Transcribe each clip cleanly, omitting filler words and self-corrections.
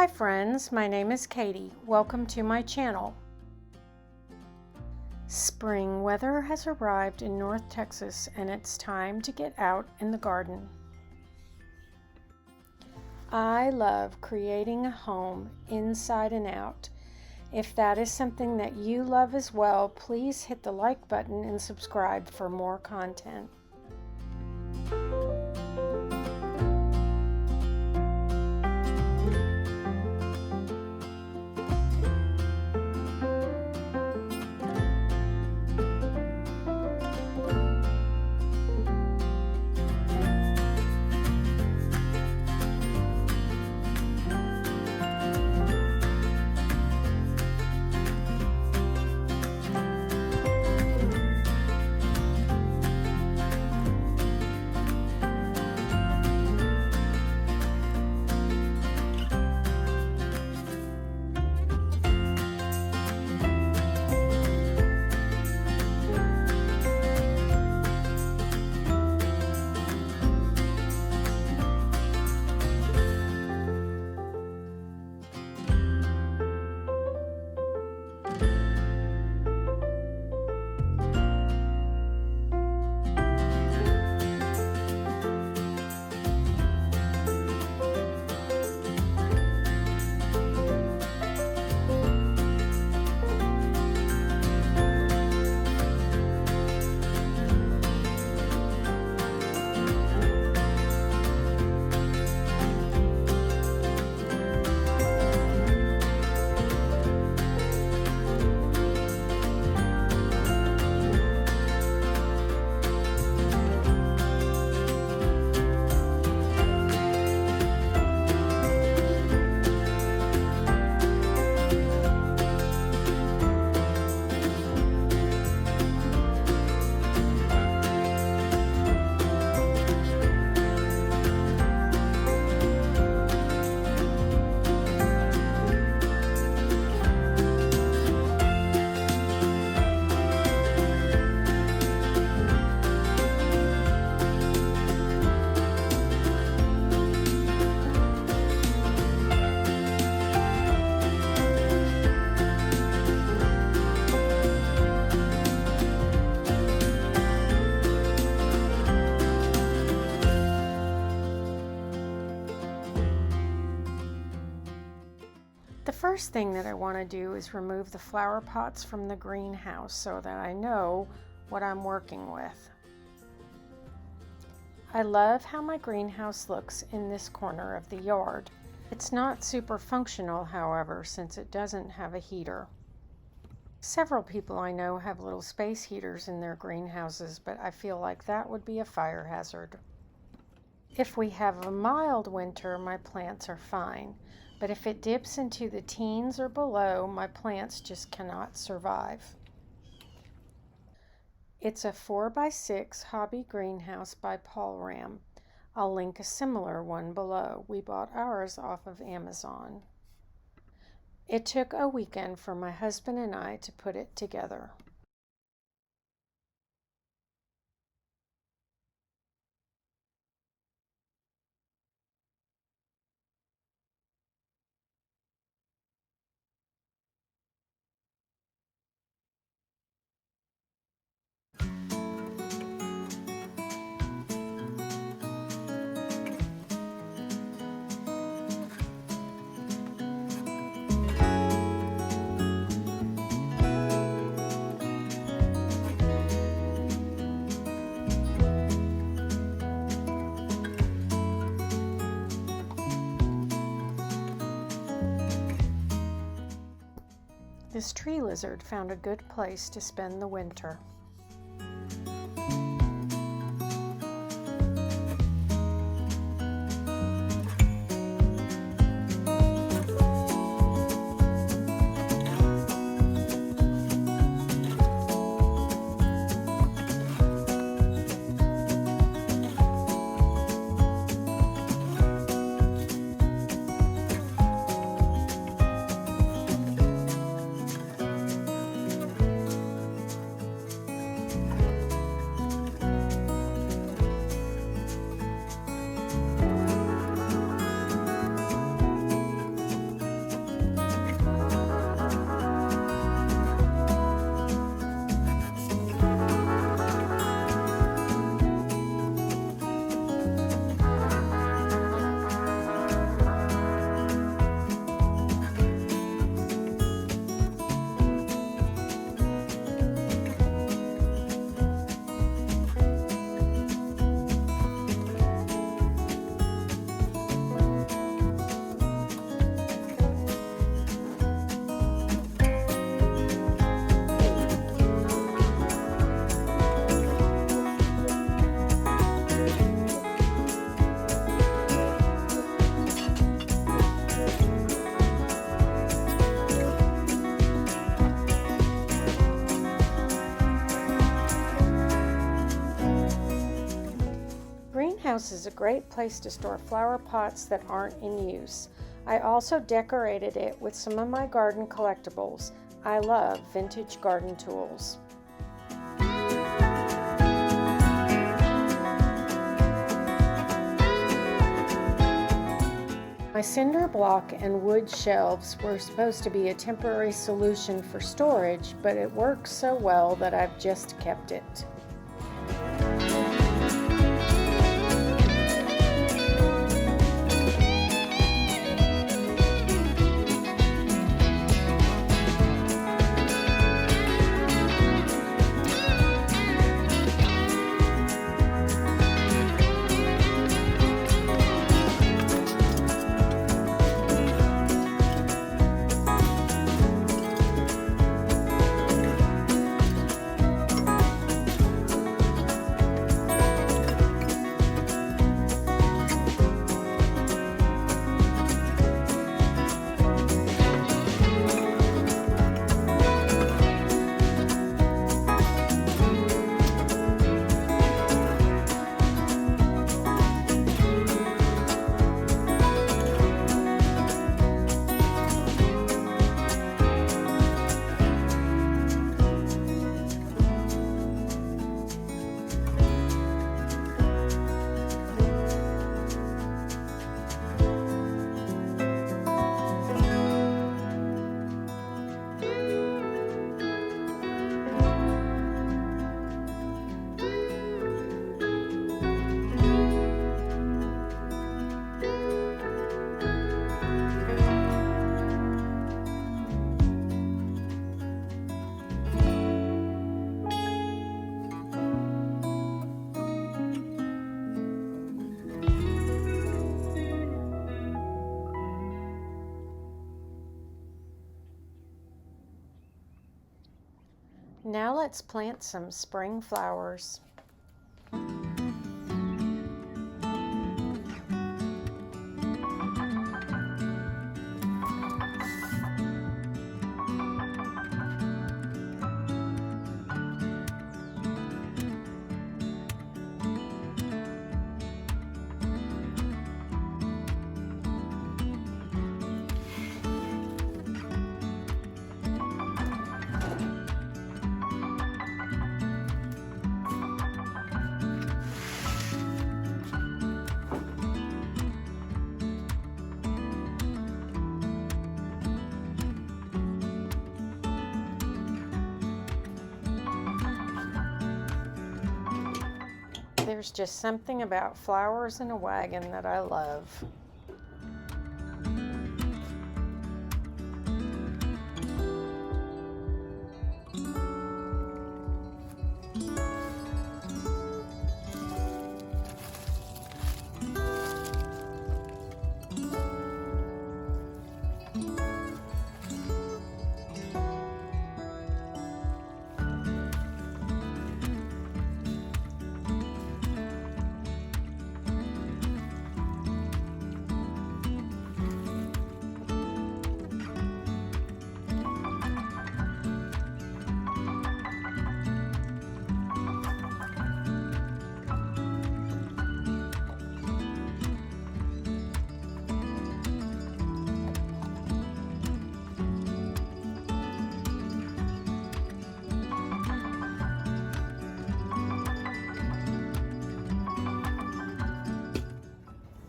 Hi friends, my name is Katie. Welcome to my channel. Spring weather has arrived in North Texas and it's time to get out in the garden. I love creating a home inside and out. If that is something that you love as well, please hit the like button and subscribe for more content. The first thing that I want to do is remove the flower pots from the greenhouse so that I know what I'm working with. I love how my greenhouse looks in this corner of the yard. It's not super functional, however, since it doesn't have a heater. Several people I know have little space heaters in their greenhouses, but I feel like that would be a fire hazard. If we have a mild winter, my plants are fine. But if it dips into the teens or below, my plants just cannot survive. It's a 4x6 hobby greenhouse by Paul Ram. I'll link a similar one below. We bought ours off of Amazon. It took a weekend for my husband and I to put it together. This tree lizard found a good place to spend the winter. a great place to store flower pots that aren't in use. I also decorated it with some of my garden collectibles. I love vintage garden tools. My cinder block and wood shelves were supposed to be a temporary solution for storage, but it works so well that I've just kept it. Now let's plant some spring flowers. There's just something about flowers in a wagon that I love.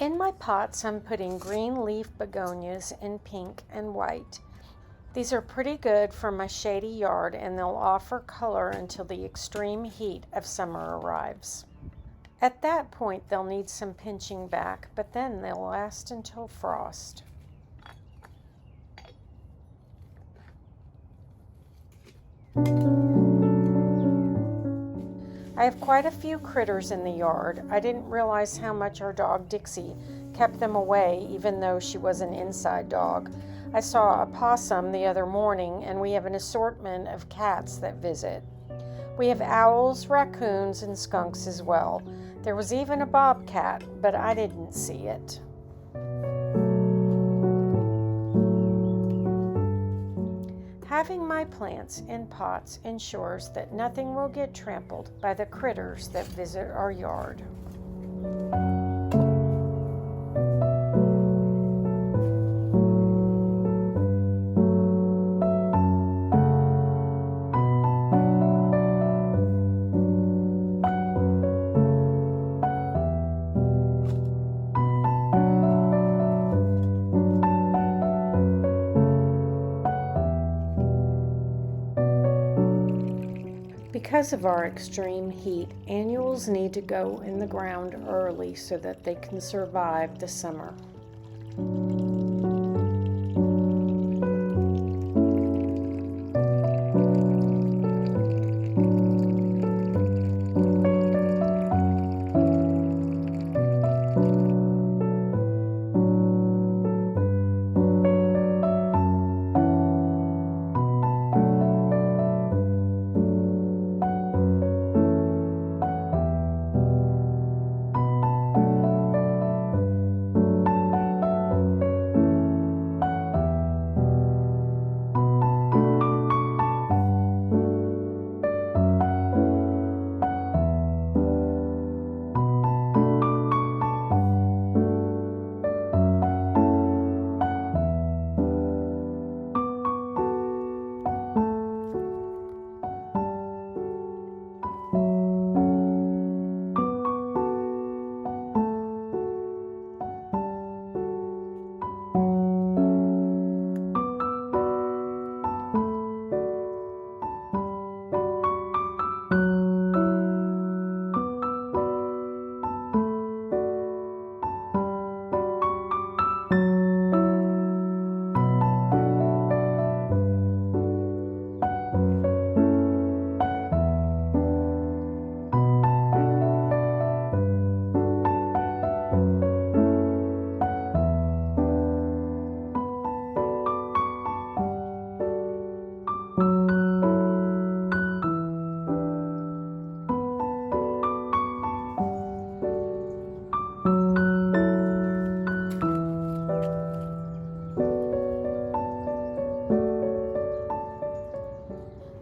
In my pots, I'm putting green leaf begonias in pink and white. These are pretty good for my shady yard, and they'll offer color until the extreme heat of summer arrives. At that point, they'll need some pinching back, but then they'll last until frost. I have quite a few critters in the yard. I didn't realize how much our dog Dixie kept them away, even though she was an inside dog. I saw a possum the other morning, and we have an assortment of cats that visit. We have owls, raccoons, and skunks as well. There was even a bobcat, but I didn't see it. Having my plants in pots ensures that nothing will get trampled by the critters that visit our yard. Because of our extreme heat, annuals need to go in the ground early so that they can survive the summer.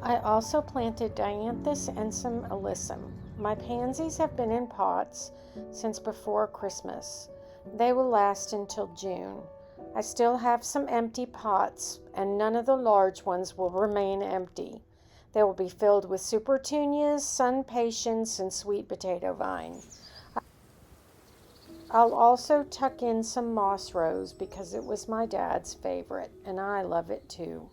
I also planted dianthus and some alyssum. My pansies have been in pots since before Christmas. They will last until June. I still have some empty pots, and none of the large ones will remain empty. They will be filled with supertunias, sun patience, and sweet potato vine. I'll also tuck in some moss rose because it was my dad's favorite, and I love it too.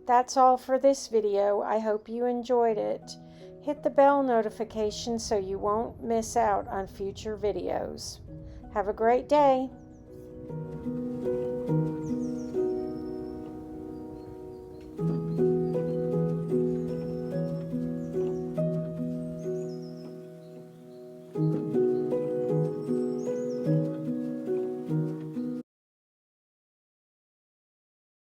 That's all for this video. I hope you enjoyed it. Hit the bell notification so you won't miss out on future videos. Have a great day.